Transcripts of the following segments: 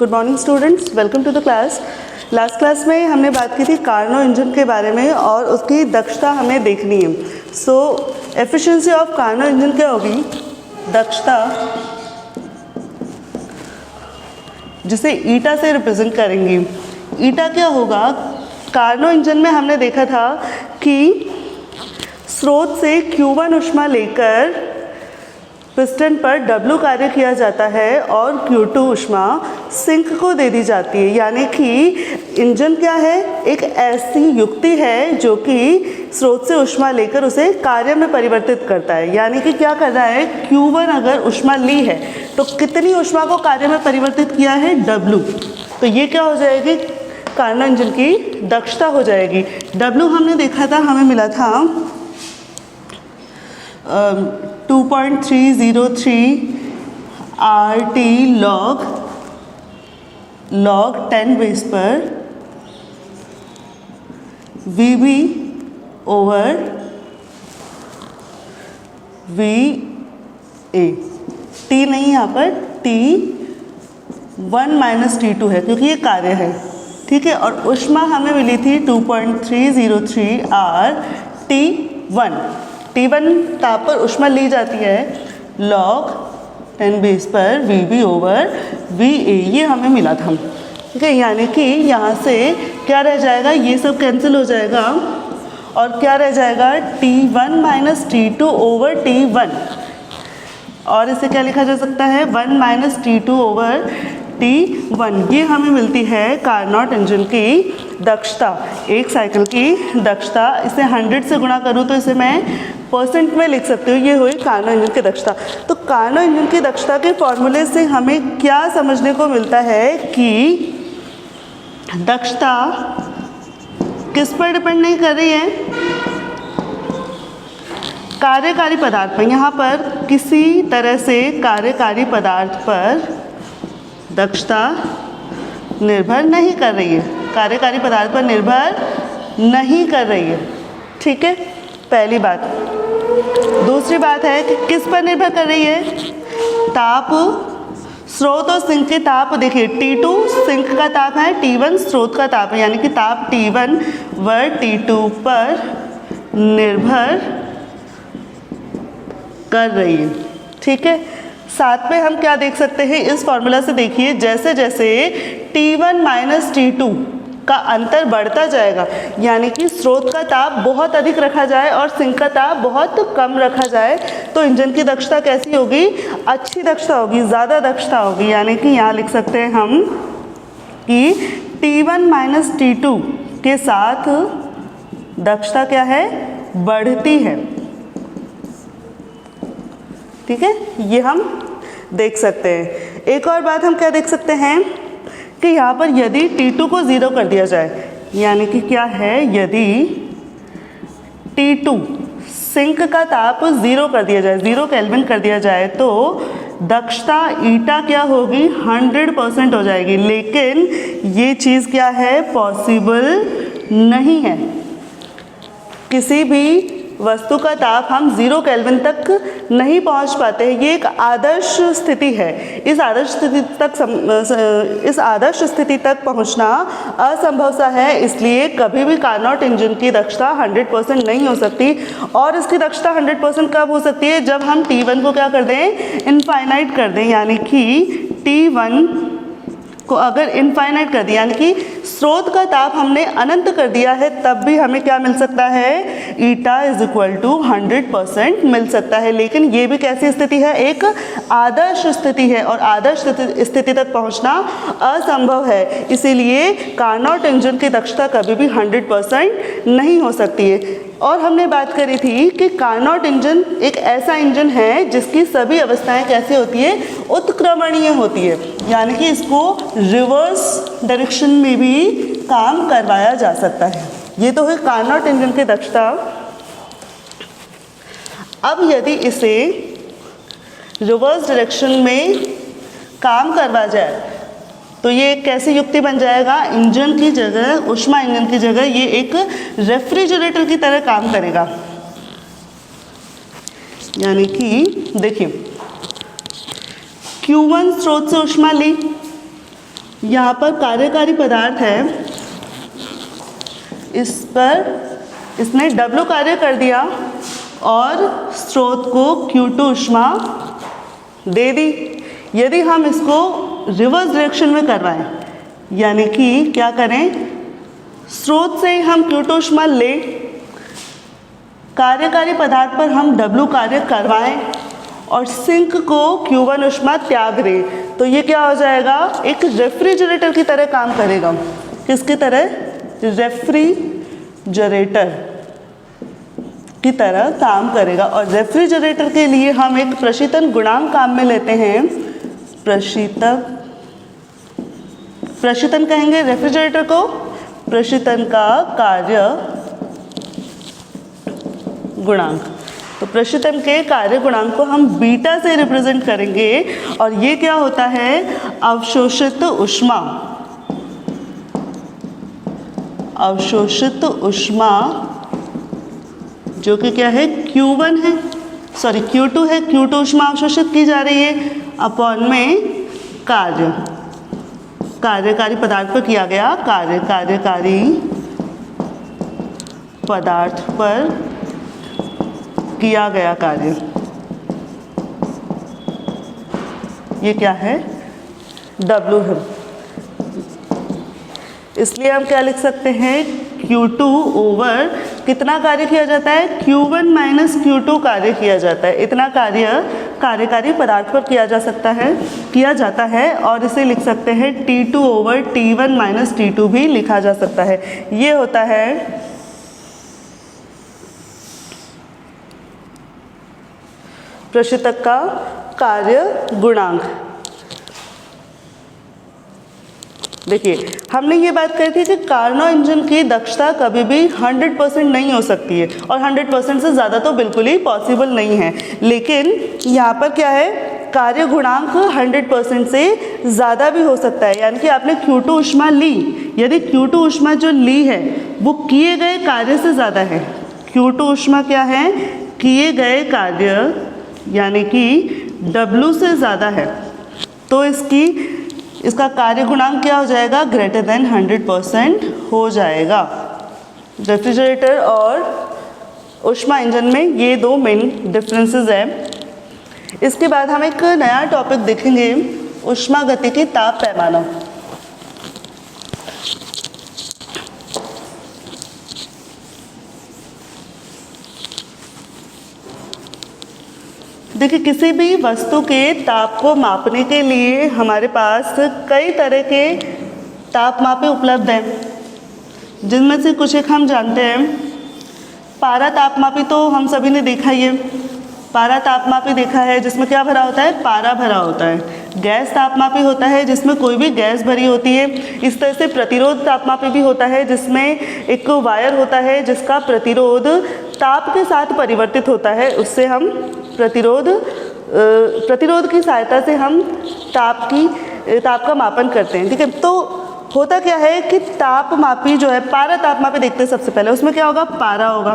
Good morning students, welcome to the class. Last class में हमने बात की थी कार्नो इंजन के बारे में और उसकी दक्षता हमें देखनी है। सो एफिशिएंसी ऑफ कार्नो इंजन क्या होगी? दक्षता, जिसे ईटा से रिप्रेजेंट करेंगे। ईटा क्या होगा? कार्नो इंजन में हमने देखा था कि स्रोत से Q1 ऊष्मा लेकर पिस्टन पर W कार्य किया जाता है और Q2 ऊष्मा सिंक को दे दी जाती है। यानी कि इंजन क्या है? एक ऐसी युक्ति है जो कि स्रोत से ऊष्मा लेकर उसे कार्य में परिवर्तित करता है। यानी कि क्या कर रहा है? Q1 अगर ऊष्मा ली है तो कितनी ऊष्मा को कार्य में परिवर्तित किया है? W। तो ये क्या हो जाएगी? कार्नो इंजन की दक्षता हो जाएगी। W हमने देखा था, हमें मिला था 2.303 RT log 10 बेस पर VB ओवर VA। T नहीं, यहाँ पर T1 माइनस T2 है क्योंकि ये कार्य है, ठीक है। और ऊष्मा हमें मिली थी 2.303 T1 ताप पर ऊष्मा ली जाती है log 10 बेस पर VB ओवर VA, ये हमें मिला था, ठीक है। यानी कि यहाँ से क्या रह जाएगा? ये सब कैंसिल हो जाएगा और क्या रह जाएगा? T1 minus T2 over T1। और इसे क्या लिखा जा सकता है? 1 माइनस T2 ओवर T1। ये हमें मिलती है कार्नोट इंजन की दक्षता, एक साइकिल की दक्षता। इसे 100 से गुणा करूँ तो इसे मैं परसेंट में लिख सकती हूँ। ये हुई कार्नो इंजन की दक्षता। तो कार्नो इंजन की दक्षता के फॉर्मूले से हमें क्या समझने को मिलता है कि दक्षता किस पर डिपेंड नहीं कर रही है? कार्यकारी पदार्थ पर। यहाँ पर किसी तरह से कार्यकारी पदार्थ पर दक्षता निर्भर नहीं कर रही है, कार्यकारी पदार्थ पर निर्भर नहीं कर रही है, ठीक है, पहली बात। दूसरी बात है कि किस पर निर्भर कर रही है? ताप, स्रोत और सिंक के ताप। देखिए T2 सिंक का ताप है, T1 स्रोत का ताप है, यानी कि ताप T1 व T2 पर निर्भर कर रही है, ठीक है। साथ में हम क्या देख सकते हैं इस फॉर्मूला से? देखिए जैसे जैसे T1 माइनस T2 का अंतर बढ़ता जाएगा, यानी कि स्रोत का ताप बहुत अधिक रखा जाए और सिंक का ताप बहुत कम रखा जाए, तो इंजन की दक्षता कैसी होगी? अच्छी दक्षता होगी, ज़्यादा दक्षता होगी। यानी कि यहाँ लिख सकते हैं हम कि T1 माइनस T2 के साथ दक्षता क्या है? बढ़ती है, ठीक है। ये हम देख सकते हैं। एक और बात हम क्या देख सकते हैं कि यहाँ पर यदि T2 को 0 कर दिया जाए, यानी कि क्या है? यदि T2 सिंक का ताप 0 कर दिया जाए, 0 केल्विन कर दिया जाए, तो दक्षता ईटा क्या होगी? 100% हो जाएगी। लेकिन ये चीज़ क्या है? पॉसिबल नहीं है। किसी भी वस्तु का ताप हम 0 केल्विन तक नहीं पहुंच पाते हैं। ये एक आदर्श स्थिति है। इस आदर्श स्थिति तक पहुंचना असंभव सा है। इसलिए कभी भी कार्नोट इंजन की दक्षता 100% नहीं हो सकती। और इसकी दक्षता 100% कब हो सकती है? जब हम T1 को क्या कर दें? इनफाइनाइट कर दें। यानी कि T1 को अगर इनफाइनाइट कर दिया, यानी कि स्रोत का ताप हमने अनंत कर दिया है, तब भी हमें क्या मिल सकता है? ईटा इज इक्वल टू 100% मिल सकता है। लेकिन ये भी कैसी स्थिति है? एक आदर्श स्थिति है और आदर्श स्थिति तक पहुंचना असंभव है। इसीलिए कार्नोट इंजन की दक्षता कभी भी 100% नहीं हो सकती है। और हमने बात करी थी कि कार्नोट इंजन एक ऐसा इंजन है जिसकी सभी अवस्थाएं कैसी होती है? उत्क्रमणीय होती है, यानी कि इसको रिवर्स डायरेक्शन में भी काम करवाया जा सकता है। ये तो है कार्नोट इंजन की दक्षता। अब यदि इसे रिवर्स डायरेक्शन में काम करवा जाए तो ये एक कैसी युक्ति बन जाएगा? इंजन की जगह, ऊष्मा इंजन की जगह ये एक रेफ्रिजरेटर की तरह काम करेगा। यानी कि देखिए Q1 स्रोत से ऊष्मा ली यहाँ पर कार्यकारी पदार्थ है, इस पर इसने W कार्य कर दिया और स्रोत को Q2 ऊष्मा दे दी। यदि हम इसको रिवर्स डायरेक्शन में करवाएं, यानी कि क्या करें, स्रोत से हम Q2 ऊष्मा लें, कार्यकारी पदार्थ पर हम W कार्य करवाएं और सिंक को Q1 ऊष्मा त्याग दें, तो ये क्या हो जाएगा, एक रेफ्रिजरेटर की तरह काम करेगा। किसकी तरह? रेफ्रिजरेटर की तरह काम करेगा। और रेफ्रिजरेटर के लिए हम एक प्रशीतन गुणांक काम में लेते हैं। प्रशीतन कहेंगे रेफ्रिजरेटर को, प्रशीतन का कार्य गुणांक। तो प्रशीतन के कार्य गुणांक को हम बीटा से रिप्रेजेंट करेंगे और ये क्या होता है, अवशोषित ऊष्मा। अवशोषित ऊष्मा जो कि क्या है, Q1 है, सॉरी Q2 है, Q2 ऊष्मा अवशोषित की जा रही है अपॉन में कार्यकारी पदार्थ पर किया गया कार्य, कार्यकारी पदार्थ पर किया गया कार्य। ये क्या है, W है। इसलिए हम क्या लिख सकते हैं, Q2 ओवर कितना कार्य किया जाता है, Q1 माइनस Q2 कार्य किया जाता है। इतना कार्य कार्यकारी पदार्थ पर किया जाता है और इसे लिख सकते हैं T2 over T1 minus T2 भी लिखा जा सकता है। ये होता है प्रशीतक का कार्य गुणांक। देखिए, हमने ये बात कही थी कि कार्नो इंजन की दक्षता कभी भी 100% नहीं हो सकती है और 100% से ज़्यादा तो बिल्कुल ही पॉसिबल नहीं है। लेकिन यहाँ पर क्या है, कार्य गुणांक 100% से ज़्यादा भी हो सकता है। यानी कि आपने Q2 ऊष्मा ली, यदि Q2 ऊष्मा जो ली है वो किए गए कार्य से ज़्यादा है। Q2 ऊष्मा क्या है, किए गए कार्य यानी कि W से ज़्यादा है, तो इसका कार्य गुणांक क्या हो जाएगा, ग्रेटर देन 100% हो जाएगा। रेफ्रिजरेटर और ऊष्मा इंजन में ये दो मेन डिफरेंसेस हैं। इसके बाद हम एक नया टॉपिक देखेंगे, ऊष्मागतिकी ताप पैमाना। देखिए, किसी भी वस्तु के ताप को मापने के लिए हमारे पास कई तरह के तापमापी उपलब्ध हैं, जिनमें से कुछ एक हम जानते हैं। पारा तापमापी तो हम सभी ने देखा ही है, पारा तापमापी देखा है, जिसमें क्या भरा होता है, पारा भरा होता है। गैस तापमापी होता है जिसमें कोई भी गैस भरी होती है। इस तरह से प्रतिरोध तापमापी भी होता है, जिसमें एक वायर होता है जिसका प्रतिरोध ताप के साथ परिवर्तित होता है। उससे हम प्रतिरोध की सहायता से हम ताप का मापन करते हैं। ठीक है, तो होता क्या है कि तापमापी जो है, पारा तापमापी देखते हैं सबसे पहले। उसमें क्या होगा, पारा होगा।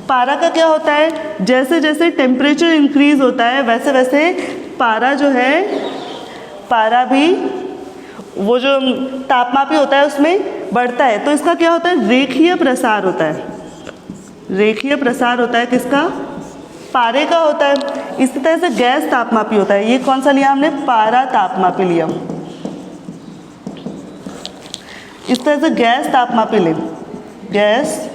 पारा का क्या होता है, जैसे जैसे टेम्परेचर इंक्रीज होता है वैसे वैसे पारा जो है, पारा भी वो जो तापमापी होता है उसमें बढ़ता है। तो इसका क्या होता है, रेखीय प्रसार होता है। रेखीय प्रसार होता है किसका, पारे का होता है। इसी तरह से गैस तापमापी होता है। ये कौन सा लिया हमने, पारा तापमापी लिया। इस तरह से गैस तापमापी ले, गैस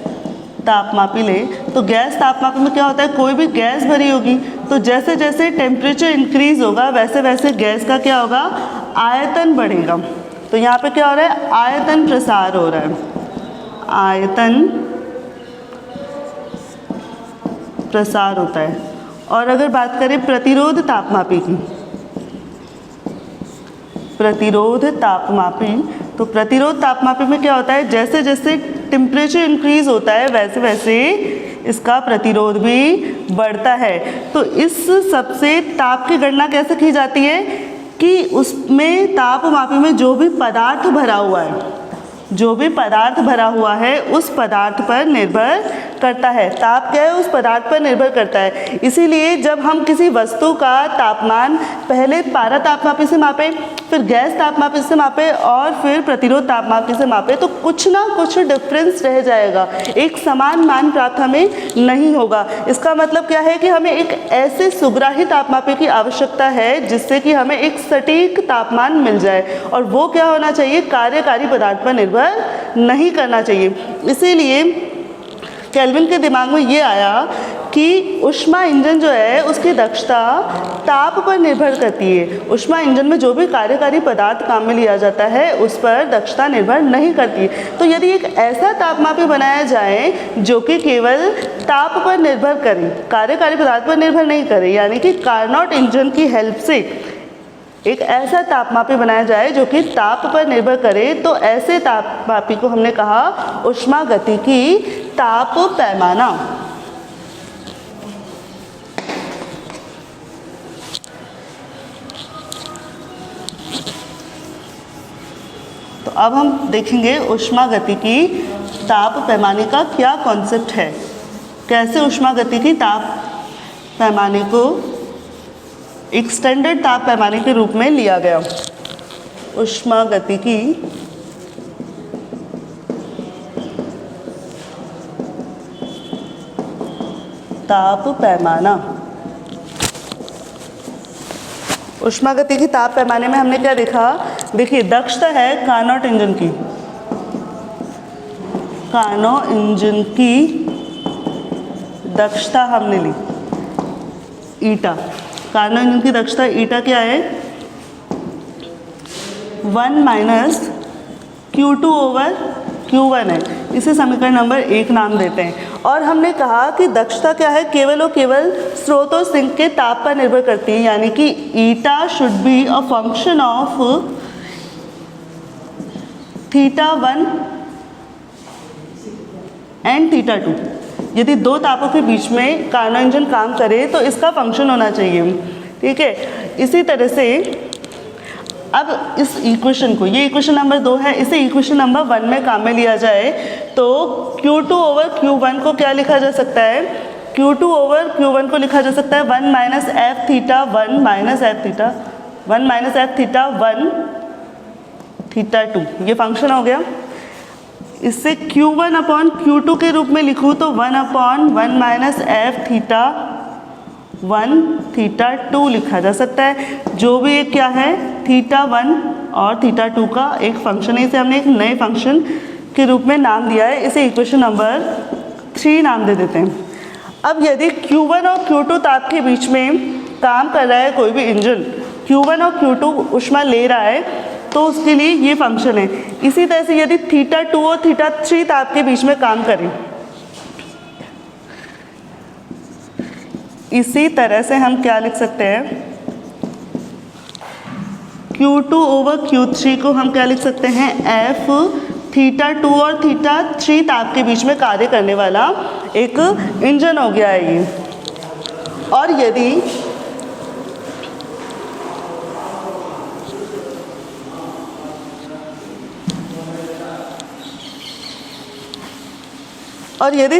तापमापी ले, तो गैस तापमापी में क्या होता है, कोई भी गैस भरी होगी तो जैसे जैसे टेम्परेचर इंक्रीज होगा वैसे वैसे गैस का क्या होगा, आयतन बढ़ेगा। तो यहाँ पे क्या हो रहा है, आयतन प्रसार हो रहा है, आयतन प्रसार होता है। और अगर बात करें प्रतिरोध तापमापी की, प्रतिरोध तापमापी, तो प्रतिरोध तापमापी में क्या होता है, जैसे जैसे टेम्परेचर इंक्रीज होता है वैसे वैसे इसका प्रतिरोध भी बढ़ता है। तो इस सबसे ताप की गणना कैसे की जाती है कि उसमें तापमापी में जो भी पदार्थ भरा हुआ है, जो भी पदार्थ भरा हुआ है उस पदार्थ पर निर्भर करता है, ताप क्या है उस पदार्थ पर निर्भर करता है। इसीलिए जब हम किसी वस्तु का तापमान पहले पारा तापमापी से मापें, फिर गैस तापमापी से मापें और फिर प्रतिरोध तापमापी से मापें तो कुछ ना कुछ डिफरेंस रह जाएगा, एक समान मान प्राप्त हमें नहीं होगा। इसका मतलब क्या है कि हमें एक ऐसे सुग्राही तापमापी की आवश्यकता है जिससे कि हमें एक सटीक तापमान मिल जाए, और वो क्या होना चाहिए, कार्यकारी पदार्थ पर निर्भर नहीं करना चाहिए। इसीलिए केल्विन के दिमाग में ये आया कि ऊष्मा इंजन जो है उसकी दक्षता ताप पर निर्भर करती है। ऊष्मा इंजन में जो भी कार्यकारी पदार्थ काम में लिया जाता है उस पर दक्षता निर्भर नहीं करती। तो यदि एक ऐसा तापमापी बनाया जाए जो कि केवल ताप पर निर्भर करे, कार्यकारी पदार्थ पर निर्भर नहीं करे, यानी कि कार्नोट इंजन की हेल्प से एक ऐसा तापमापी बनाया जाए जो कि ताप पर निर्भर करे, तो ऐसे तापमापी को हमने कहा ऊष्मागतिकी ताप पैमाना। तो अब हम देखेंगे ऊष्मागतिकी ताप पैमाने का क्या कॉन्सेप्ट है, कैसे ऊष्मागतिकी ताप पैमाने को एक स्टैंडर्ड ताप पैमाने के रूप में लिया गया। ऊष्मागतिकी ताप पैमाना। ऊष्मागतिकी ताप पैमाने में हमने क्या देखा, देखिए दक्षता है कार्नोट इंजन की, कार्नोट इंजन की दक्षता हमने ली ईटा। कार्नोट इंजन की दक्षता ईटा क्या है, 1 माइनस Q2/Q1 है। इसे समीकरण नंबर 1 नाम देते हैं। और हमने कहा कि दक्षता क्या है, केवल और केवल स्रोत और सिंक के ताप पर निर्भर करती है, यानी कि eta should be a function of θ1 and θ2। यदि दो तापों के बीच में कार्नोट इंजन काम करे तो इसका फंक्शन होना चाहिए, ठीक है। इसी तरह से अब इस इक्वेशन को, ये इक्वेशन नंबर 2 है, इसे इक्वेशन नंबर 1 में काम में लिया जाए तो Q2/Q1 को क्या लिखा जा सकता है, Q2/Q1 को लिखा जा सकता है 1 minus F θ 1 minus F θ 1 minus F θ 1 θ2, ये फंक्शन हो गया। इससे Q1/Q2 के रूप में लिखूँ तो 1/1 माइनस F θ 1 θ2 लिखा जा सकता है, जो भी एक क्या है θ1 और θ2 का एक फंक्शन है। इसे हमने एक नए फंक्शन के रूप में नाम दिया है, इसे इक्वेशन नंबर 3 नाम दे देते हैं। अब यदि Q1 और Q2 ताप के बीच में काम कर रहा है कोई भी इंजन, Q1 और Q2 ऊष्मा ले रहा है तो उसके लिए ये फंक्शन है। इसी तरह से यदि θ2 और θ3 ताप के बीच में काम करें, इसी तरह से हम क्या लिख सकते हैं, Q2/Q3 को हम क्या लिख सकते हैं, F θ2 और θ3 ताप के बीच में कार्य करने वाला एक इंजन हो गया है ये। और यदि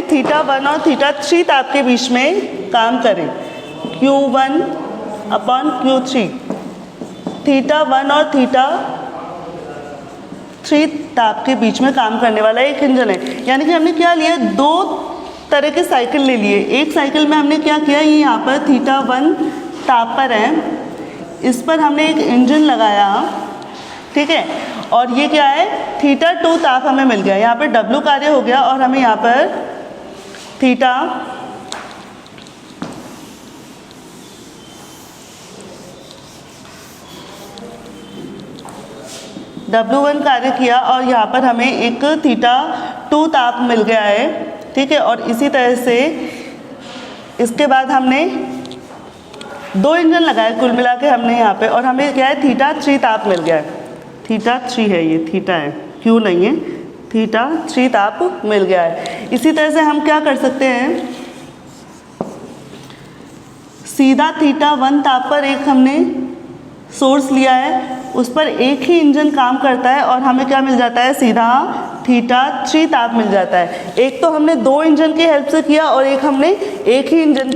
θ1 और θ3 ताप के बीच में काम करें, Q1/Q3 θ1 और θ3 ताप के बीच में काम करने वाला एक इंजन है। यानी कि हमने क्या लिया, 2 तरह के साइकिल ले लिए। एक साइकिल में हमने क्या किया, ये यहाँ पर θ1 ताप पर है, इस पर हमने एक इंजन लगाया, ठीक है, और ये क्या है θ2 ताप हमें मिल गया। यहाँ पर W कार्य हो गया और हमें यहाँ पर W1 कार्य किया और यहाँ पर हमें एक θ2 ताप मिल गया है, ठीक है। और इसी तरह से इसके बाद हमने 2 इंजन लगाए कुल मिला के हमने यहाँ पे, और हमें क्या है θ3 ताप मिल गया है। θ3 है, ये θ है, Q नहीं है, θ3 ताप मिल गया है। इसी तरह से हम क्या कर सकते हैं, सीधा θ1 ताप पर एक हमने सोर्स लिया है उस पर एक ही इंजन काम करता है और हमें क्या मिल जाता है, सीधा θ3 ताप मिल जाता है। एक तो हमने दो इंजन की हेल्प से किया और एक हमने एक ही इंजन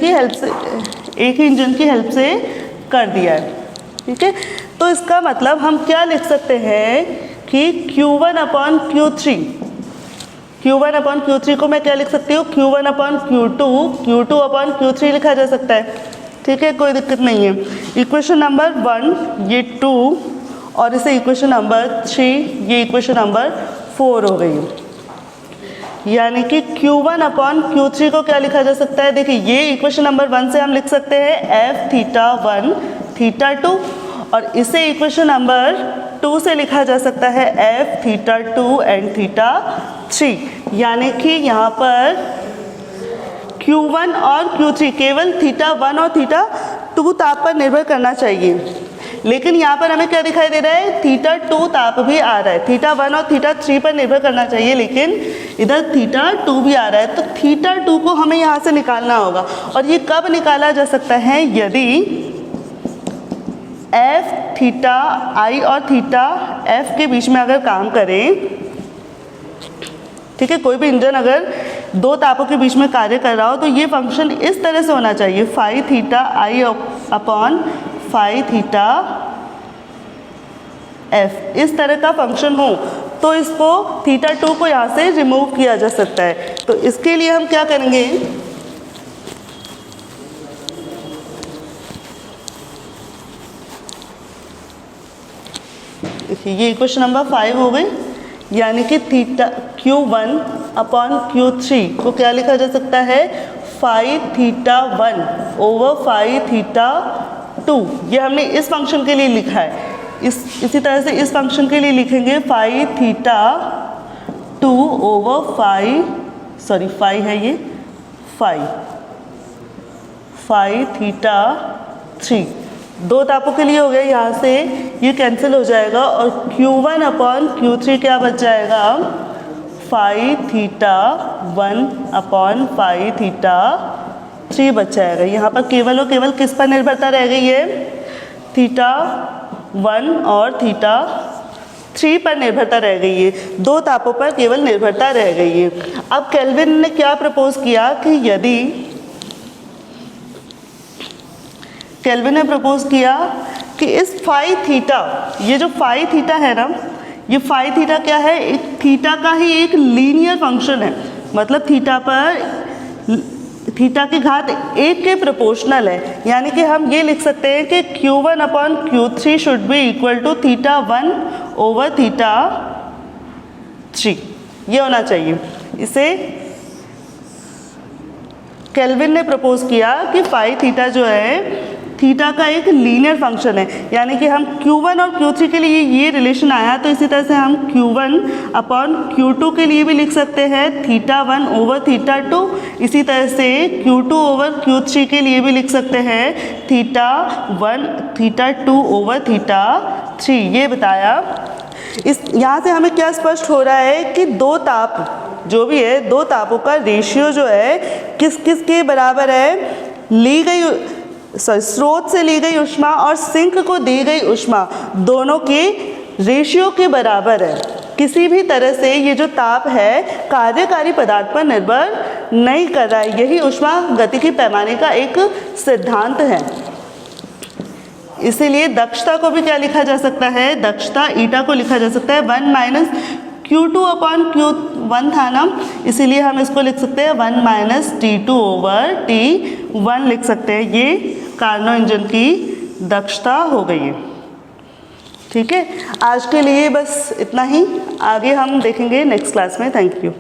की हेल्प से कर दिया है। ठीक है, तो इसका मतलब हम क्या लिख सकते हैं कि Q1/Q3 को मैं क्या लिख सकती हूँ, Q1/Q2 Q2/Q3 लिखा जा सकता है। ठीक है, कोई दिक्कत नहीं है। इक्वेशन नंबर 1 ये 2 और इसे इक्वेशन नंबर 3 ये इक्वेशन नंबर 4 हो गई। यानी कि Q1/Q3 को क्या लिखा जा सकता है, देखिए ये इक्वेशन नंबर 1 से हम लिख सकते हैं Fθ1 θ2 और इसे इक्वेशन नंबर 2 से लिखा जा सकता है Fθ2 एंड θ3। यानी कि यहाँ पर Q1 और Q3 केवल θ1 और θ2 ताप पर निर्भर करना चाहिए, लेकिन यहाँ पर हमें क्या दिखाई दे रहा है, θ2 ताप भी आ रहा है। θ1 और θ3 पर निर्भर करना चाहिए, लेकिन इधर θ2 भी आ रहा है। तो θ2 को हमें यहाँ से निकालना होगा और ये कब निकाला जा सकता है, यदि Fθi और θf के बीच में अगर काम करें। ठीक है, कोई भी इंजन अगर दो तापों के बीच में कार्य कर रहा हो तो ये फंक्शन इस तरह से होना चाहिए, Φθi/Φθ f, इस तरह का फंक्शन हो तो इसको θ2 को यहाँ से रिमूव किया जा सकता है। तो इसके लिए हम क्या करेंगे, देखिए ये इक्वेशन नंबर 5 हो गई। यानी कि Q1/Q3 को क्या लिखा जा सकता है, Φθ1/Φθ2। ये हमने इस फंक्शन के लिए लिखा है। इसी तरह से इस फंक्शन के लिए लिखेंगे Φθ2/φ है ये Φθ3। दो तापों के लिए हो गया, यहाँ से ये कैंसिल हो जाएगा और Q1/Q3 क्या बच जाएगा, Φθ1/Φθ3 बच जाएगा। यहाँ पर केवल और केवल किस पर निर्भरता रह गई है, θ1 और θ3 पर निर्भरता रह गई है। दो तापों पर केवल निर्भरता रह गई है। अब केल्विन ने क्या प्रपोज किया कि यदि केल्विन ने प्रपोज किया कि इस Φθ, ये जो Φθ है ना, ये Φθ क्या है, एक थीटा का ही एक लीनियर फंक्शन है। मतलब थीटा की घात 1 के प्रोपोर्शनल है। यानी कि हम ये लिख सकते हैं कि Q1/Q3 should be equal to θ1/θ3, ये होना चाहिए। इसे केल्विन ने प्रपोज किया कि Φθ जो है थीटा का एक लीनियर फंक्शन है। यानी कि हम Q1 और Q3 के लिए ये रिलेशन आया, तो इसी तरह से हम Q1/Q2 के लिए भी लिख सकते हैं θ1/θ2। इसी तरह से Q2/Q3 के लिए भी लिख सकते हैं θ2/θ3। ये बताया। इस यहाँ से हमें क्या स्पष्ट हो रहा है कि दो ताप जो भी है, दो तापों का रेशियो जो है किस किस के बराबर है, ली गई स्रोत से ली गई ऊष्मा और सिंक को दी गई ऊष्मा दोनों के रेशियो के बराबर है। किसी भी तरह से ये जो ताप है कार्यकारी पदार्थ पर निर्भर नहीं कर रहा है। यही ऊष्मा गतिकी पैमाने का एक सिद्धांत है। इसीलिए दक्षता को भी क्या लिखा जा सकता है, दक्षता ईटा को लिखा जा सकता है 1 Q2/Q1 था ना, इसीलिए हम इसको लिख सकते हैं 1 T2/T1 लिख सकते हैं। ये कार्नो इंजन की दक्षता हो गई है। ठीक है, आज के लिए बस इतना ही। आगे हम देखेंगे नेक्स्ट क्लास में। Thank you.